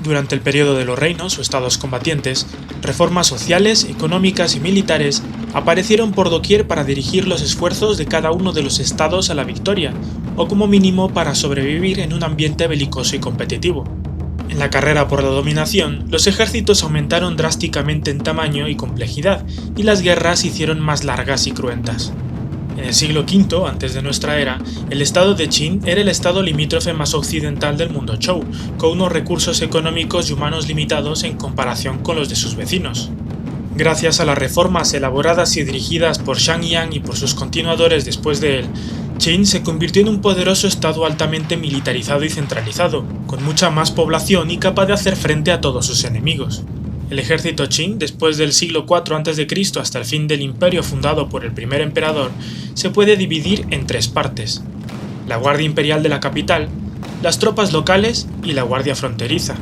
Durante el periodo de los reinos o estados combatientes, reformas sociales, económicas y militares aparecieron por doquier para dirigir los esfuerzos de cada uno de los estados a la victoria, o como mínimo para sobrevivir en un ambiente belicoso y competitivo. En la carrera por la dominación, los ejércitos aumentaron drásticamente en tamaño y complejidad, y las guerras se hicieron más largas y cruentas. En el siglo V, antes de nuestra era, el estado de Qin era el estado limítrofe más occidental del mundo Zhou, con unos recursos económicos y humanos limitados en comparación con los de sus vecinos. Gracias a las reformas elaboradas y dirigidas por Shang Yang y por sus continuadores después de él, Qin se convirtió en un poderoso estado altamente militarizado y centralizado, con mucha más población y capaz de hacer frente a todos sus enemigos. El ejército Qin, después del siglo IV a.C. hasta el fin del imperio fundado por el primer emperador, se puede dividir en tres partes: la Guardia Imperial de la capital, las tropas locales y la Guardia Fronteriza.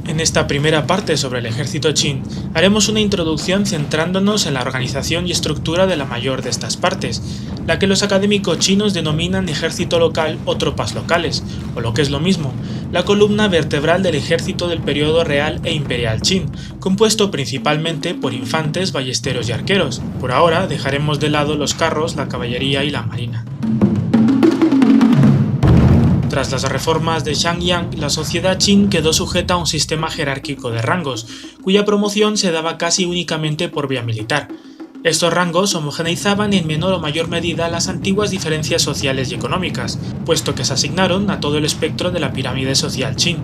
En esta primera parte sobre el ejército Qin haremos una introducción centrándonos en la organización y estructura de la mayor de estas partes, la que los académicos chinos denominan ejército local o tropas locales, o lo que es lo mismo, la columna vertebral del ejército del periodo real e imperial Qin, compuesto principalmente por infantes, ballesteros y arqueros. Por ahora dejaremos de lado los carros, la caballería y la marina. Tras las reformas de Shang Yang, la sociedad Qin quedó sujeta a un sistema jerárquico de rangos, cuya promoción se daba casi únicamente por vía militar. Estos rangos homogeneizaban en menor o mayor medida las antiguas diferencias sociales y económicas, puesto que se asignaron a todo el espectro de la pirámide social Qin.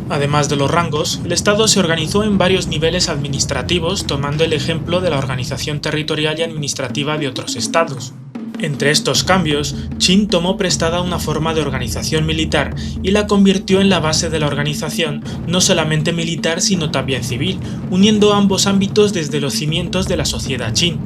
Además de los rangos, el Estado se organizó en varios niveles administrativos, tomando el ejemplo de la organización territorial y administrativa de otros estados. Entre estos cambios, Qin tomó prestada una forma de organización militar y la convirtió en la base de la organización, no solamente militar sino también civil, uniendo ambos ámbitos desde los cimientos de la sociedad Qin.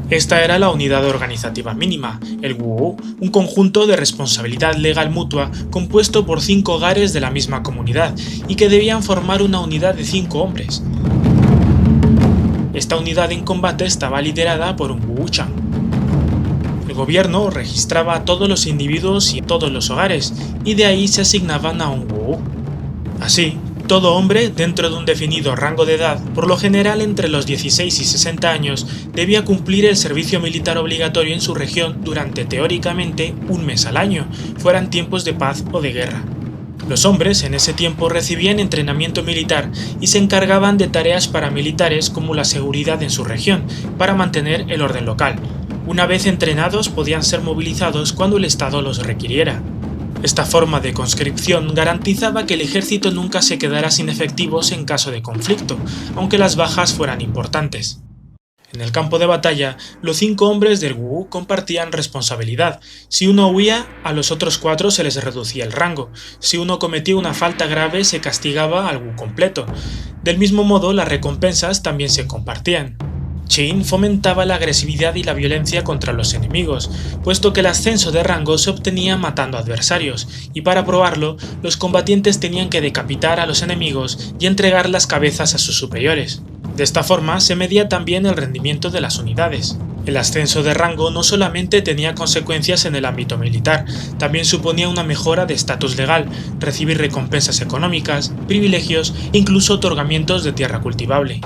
Esta era la unidad organizativa mínima, el Wu, un conjunto de responsabilidad legal mutua compuesto por 5 hogares de la misma comunidad y que debían formar una unidad de 5 hombres. Esta unidad en combate estaba liderada por un Wu Chang. El gobierno registraba a todos los individuos y a todos los hogares, y de ahí se asignaban a un Wu. Así, todo hombre, dentro de un definido rango de edad, por lo general entre los 16 y 60 años, debía cumplir el servicio militar obligatorio en su región durante teóricamente un mes al año, fueran tiempos de paz o de guerra. Los hombres en ese tiempo recibían entrenamiento militar y se encargaban de tareas paramilitares como la seguridad en su región, para mantener el orden local. Una vez entrenados podían ser movilizados cuando el Estado los requiriera. Esta forma de conscripción garantizaba que el ejército nunca se quedara sin efectivos en caso de conflicto, aunque las bajas fueran importantes. En el campo de batalla, los 5 hombres del Wu compartían responsabilidad. Si uno huía, a los otros 4 se les reducía el rango. Si uno cometía una falta grave, se castigaba al Wu completo. Del mismo modo, las recompensas también se compartían. Qin fomentaba la agresividad y la violencia contra los enemigos, puesto que el ascenso de rango se obtenía matando adversarios, y para probarlo, los combatientes tenían que decapitar a los enemigos y entregar las cabezas a sus superiores. De esta forma se medía también el rendimiento de las unidades. El ascenso de rango no solamente tenía consecuencias en el ámbito militar, también suponía una mejora de estatus legal, recibir recompensas económicas, privilegios e incluso otorgamientos de tierra cultivable.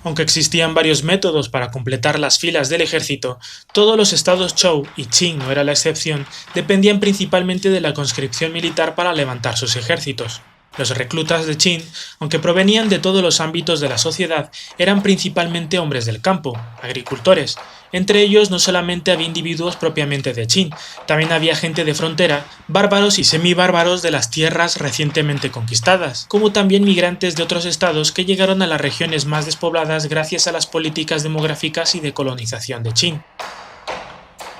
Aunque existían varios métodos para completar las filas del ejército, todos los estados Zhou, y Qin no era la excepción, dependían principalmente de la conscripción militar para levantar sus ejércitos. Los reclutas de Qin, aunque provenían de todos los ámbitos de la sociedad, eran principalmente hombres del campo, agricultores. Entre ellos no solamente había individuos propiamente de Qin, también había gente de frontera, bárbaros y semibárbaros de las tierras recientemente conquistadas, como también migrantes de otros estados que llegaron a las regiones más despobladas gracias a las políticas demográficas y de colonización de Qin.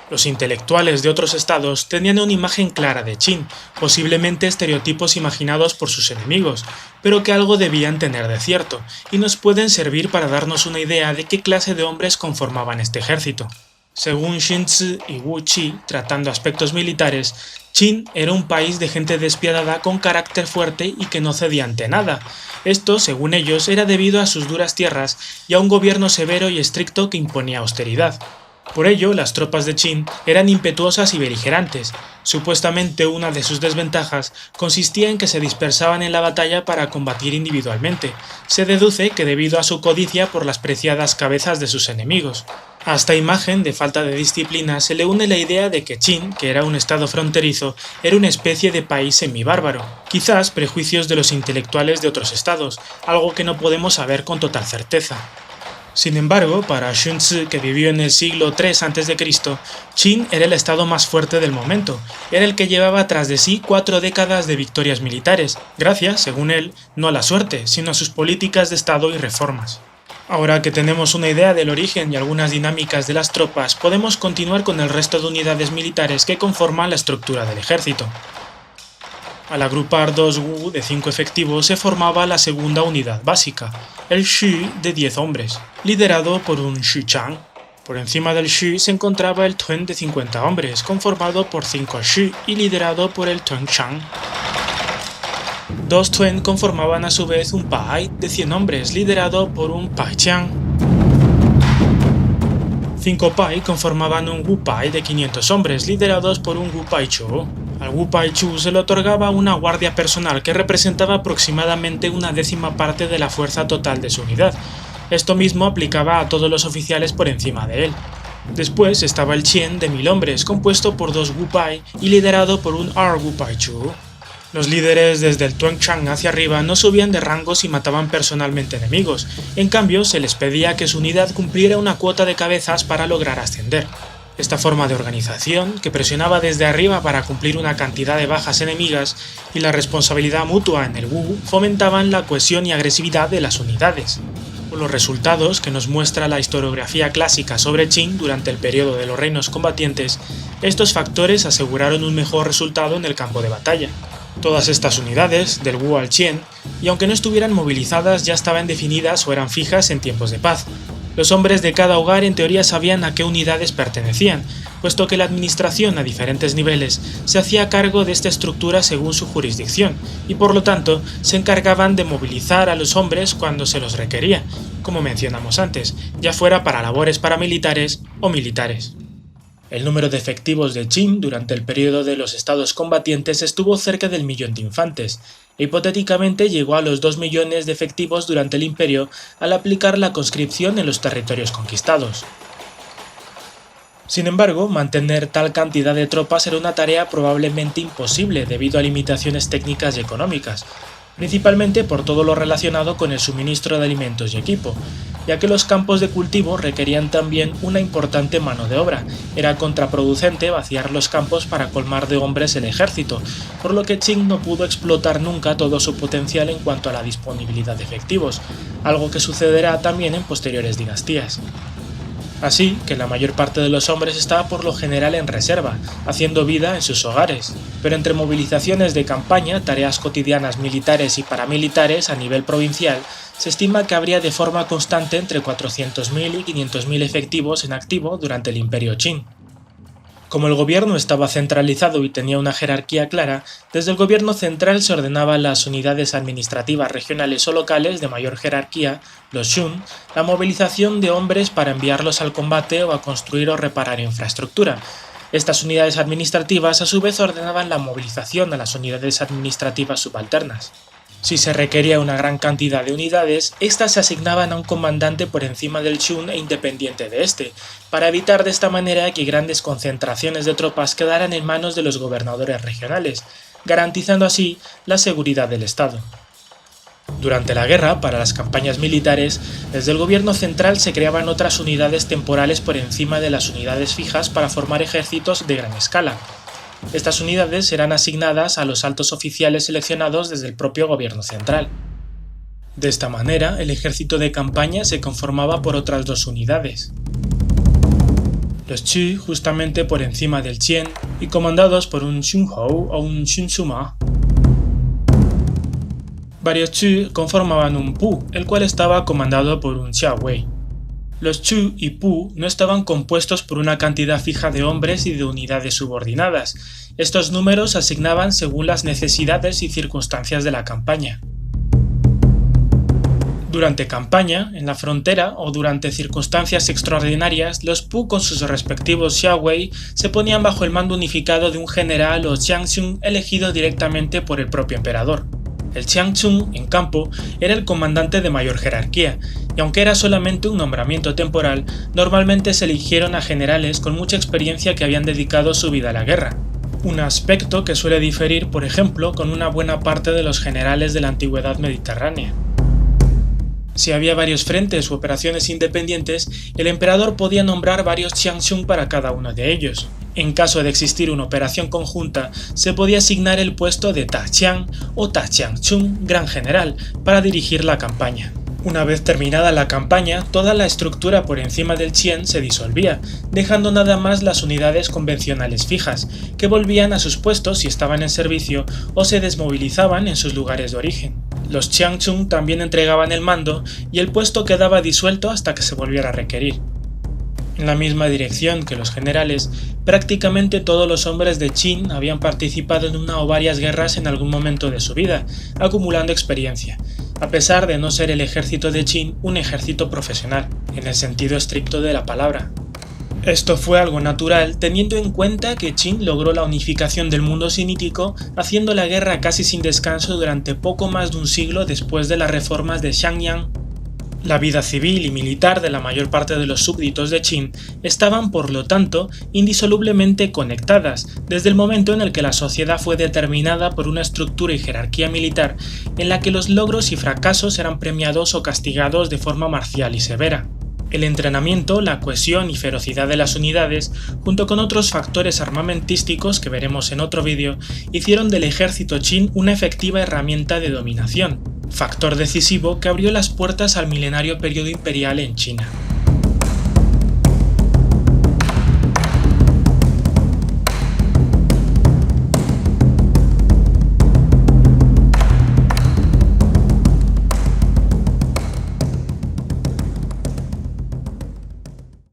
Los intelectuales de otros estados tenían una imagen clara de Qin, posiblemente estereotipos imaginados por sus enemigos, pero que algo debían tener de cierto, y nos pueden servir para darnos una idea de qué clase de hombres conformaban este ejército. Según Xin Zi y Wu Qi, tratando aspectos militares, Qin era un país de gente despiadada con carácter fuerte y que no cedía ante nada. Esto, según ellos, era debido a sus duras tierras y a un gobierno severo y estricto que imponía austeridad. Por ello, las tropas de Qin eran impetuosas y beligerantes. Supuestamente una de sus desventajas consistía en que se dispersaban en la batalla para combatir individualmente. Se deduce que debido a su codicia por las preciadas cabezas de sus enemigos. A esta imagen de falta de disciplina se le une la idea de que Qin, que era un estado fronterizo, era una especie de país semibárbaro, quizás prejuicios de los intelectuales de otros estados, algo que no podemos saber con total certeza. Sin embargo, para Sun Tzu, que vivió en el siglo III a.C., Qin era el estado más fuerte del momento, era el que llevaba tras de sí 4 décadas de victorias militares, gracias, según él, no a la suerte, sino a sus políticas de estado y reformas. Ahora que tenemos una idea del origen y algunas dinámicas de las tropas, podemos continuar con el resto de unidades militares que conforman la estructura del ejército. Al agrupar 2 wu de 5 efectivos se formaba la segunda unidad básica, el shu de 10 hombres, liderado por un shuchang. Por encima del shu se encontraba el tuen de 50 hombres, conformado por 5 shu y liderado por el tuanchang. 2 tuen conformaban a su vez un pai de 100 hombres, liderado por un paichang. 5 pai conformaban un wu pai de 500 hombres, liderados por un wu pai chu. Al wu pai chu se le otorgaba una guardia personal que representaba aproximadamente una décima parte de la fuerza total de su unidad. Esto mismo aplicaba a todos los oficiales por encima de él. Después estaba el qian de 1000 hombres, compuesto por 2 wu pai y liderado por un ar wu pai chu. Los líderes desde el tuanchang hacia arriba no subían de rangos y mataban personalmente enemigos, en cambio se les pedía que su unidad cumpliera una cuota de cabezas para lograr ascender. Esta forma de organización, que presionaba desde arriba para cumplir una cantidad de bajas enemigas, y la responsabilidad mutua en el wu, fomentaban la cohesión y agresividad de las unidades. Con los resultados que nos muestra la historiografía clásica sobre Qin durante el periodo de los reinos combatientes, estos factores aseguraron un mejor resultado en el campo de batalla. Todas estas unidades, del wu al qian, y aunque no estuvieran movilizadas ya estaban definidas o eran fijas en tiempos de paz. Los hombres de cada hogar en teoría sabían a qué unidades pertenecían, puesto que la administración a diferentes niveles se hacía cargo de esta estructura según su jurisdicción, y por lo tanto se encargaban de movilizar a los hombres cuando se los requería, como mencionamos antes, ya fuera para labores paramilitares o militares. El número de efectivos de Qin durante el periodo de los estados combatientes estuvo cerca del 1.000.000 de infantes, e hipotéticamente llegó a los 2 millones de efectivos durante el imperio al aplicar la conscripción en los territorios conquistados. Sin embargo, mantener tal cantidad de tropas era una tarea probablemente imposible debido a limitaciones técnicas y económicas, principalmente por todo lo relacionado con el suministro de alimentos y equipo, ya que los campos de cultivo requerían también una importante mano de obra. Era contraproducente vaciar los campos para colmar de hombres el ejército, por lo que Qin no pudo explotar nunca todo su potencial en cuanto a la disponibilidad de efectivos, algo que sucederá también en posteriores dinastías. Así que la mayor parte de los hombres estaba por lo general en reserva, haciendo vida en sus hogares, pero entre movilizaciones de campaña, tareas cotidianas militares y paramilitares a nivel provincial, se estima que habría de forma constante entre 400.000 y 500.000 efectivos en activo durante el Imperio Qin. Como el gobierno estaba centralizado y tenía una jerarquía clara, desde el gobierno central se ordenaban las unidades administrativas regionales o locales de mayor jerarquía, los shun, la movilización de hombres para enviarlos al combate o a construir o reparar infraestructura. Estas unidades administrativas a su vez ordenaban la movilización a las unidades administrativas subalternas. Si se requería una gran cantidad de unidades, estas se asignaban a un comandante por encima del shun e independiente de este, para evitar de esta manera que grandes concentraciones de tropas quedaran en manos de los gobernadores regionales, garantizando así la seguridad del Estado. Durante la guerra, para las campañas militares, desde el gobierno central se creaban otras unidades temporales por encima de las unidades fijas para formar ejércitos de gran escala. Estas unidades serán asignadas a los altos oficiales seleccionados desde el propio gobierno central. De esta manera, el ejército de campaña se conformaba por otras 2 unidades. Los Chu, justamente por encima del Qian, y comandados por un Xunhou o un Xunsuma. Varios Chu conformaban un Pu, el cual estaba comandado por un Xiaowei. Los Chu y Pu no estaban compuestos por una cantidad fija de hombres y de unidades subordinadas. Estos números se asignaban según las necesidades y circunstancias de la campaña. Durante campaña, en la frontera o durante circunstancias extraordinarias, los Pu con sus respectivos xiaowei se ponían bajo el mando unificado de un general o xiangxun elegido directamente por el propio emperador. El xiangxun, en campo, era el comandante de mayor jerarquía, y aunque era solamente un nombramiento temporal, normalmente se eligieron a generales con mucha experiencia que habían dedicado su vida a la guerra. Un aspecto que suele diferir, por ejemplo, con una buena parte de los generales de la antigüedad mediterránea. Si había varios frentes u operaciones independientes, el emperador podía nombrar varios xiangxun para cada uno de ellos. En caso de existir una operación conjunta, se podía asignar el puesto de taqiang o taqiangchun, gran general, para dirigir la campaña. Una vez terminada la campaña, toda la estructura por encima del qian se disolvía, dejando nada más las unidades convencionales fijas, que volvían a sus puestos si estaban en servicio o se desmovilizaban en sus lugares de origen. Los xiangxun también entregaban el mando y el puesto quedaba disuelto hasta que se volviera a requerir. En la misma dirección que los generales, prácticamente todos los hombres de Qin habían participado en una o varias guerras en algún momento de su vida, acumulando experiencia, a pesar de no ser el ejército de Qin un ejército profesional, en el sentido estricto de la palabra. Esto fue algo natural teniendo en cuenta que Qin logró la unificación del mundo sinítico haciendo la guerra casi sin descanso durante poco más de un siglo después de las reformas de Xiangyang. La vida civil y militar de la mayor parte de los súbditos de Qin estaban, por lo tanto, indisolublemente conectadas, desde el momento en el que la sociedad fue determinada por una estructura y jerarquía militar en la que los logros y fracasos eran premiados o castigados de forma marcial y severa. El entrenamiento, la cohesión y ferocidad de las unidades, junto con otros factores armamentísticos que veremos en otro vídeo, hicieron del ejército Qin una efectiva herramienta de dominación, factor decisivo que abrió las puertas al milenario periodo imperial en China.